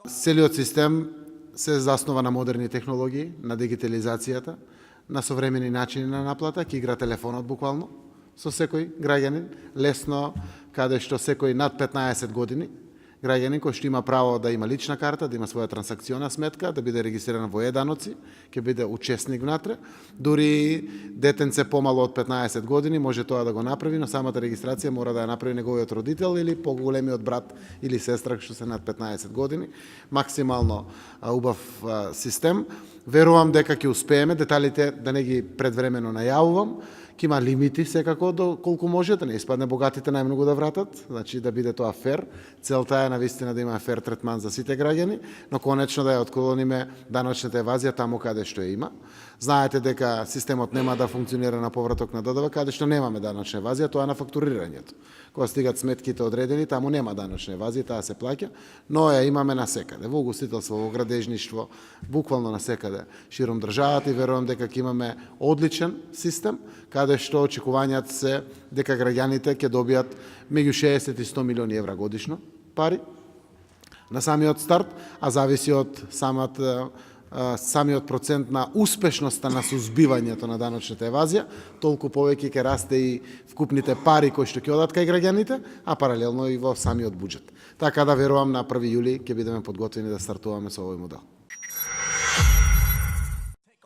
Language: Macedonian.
Целиот систем се заснова на модерни технологии, на дигитализацијата, на современи начини на наплата, ќе игра телефонот буквално со секој граѓанин, лесно, каде што секој над 15 години граѓанин кој што има право да има лична карта, да има своја трансакциона сметка, да биде регистриран во Е-даноци, ќе биде учесник внатре. Дури детенце помало од 15 години може тоа да го направи, но самата регистрација мора да ја направи неговиот родител или поголемиот брат или сестра што се над 15 години. Максимално убав систем. Верувам дека ќе успееме, деталите да не ги предвремено најавувам. Ќе има лимити секако до колку може, да не испадне богатите најмногу да вратат, значи да биде тоа фер. Целта е навистина да има фер третман за сите граѓани, но конечно да ја отклониме даночната евазија таму каде што ја има. Знаете дека системот нема да функционира на повраток на ДДВ, каде што немаме даночна евазија, тоа е на фактурирањето. Кога стигат сметките одредени, таму нема даночна евазија, таа се плаќа, но ја имаме насекаде. Во угостителство, во градежништво, буквално насекаде широм државата и верувам дека ќе имаме одличен систем, каде што очекувањата се дека граѓаните ќе добијат меѓу 60 и 100 милиони евра годишно пари на самиот старт, а зависи од самиот процент на успешноста на сузбивањето на даночната евазија, толку повеќе ќе расте и вкупните пари кои што ќе одат кај граѓаните, а паралелно и во самиот буџет. Така да верувам на 1 јули ќе бидеме подготвени да стартуваме со овој модел.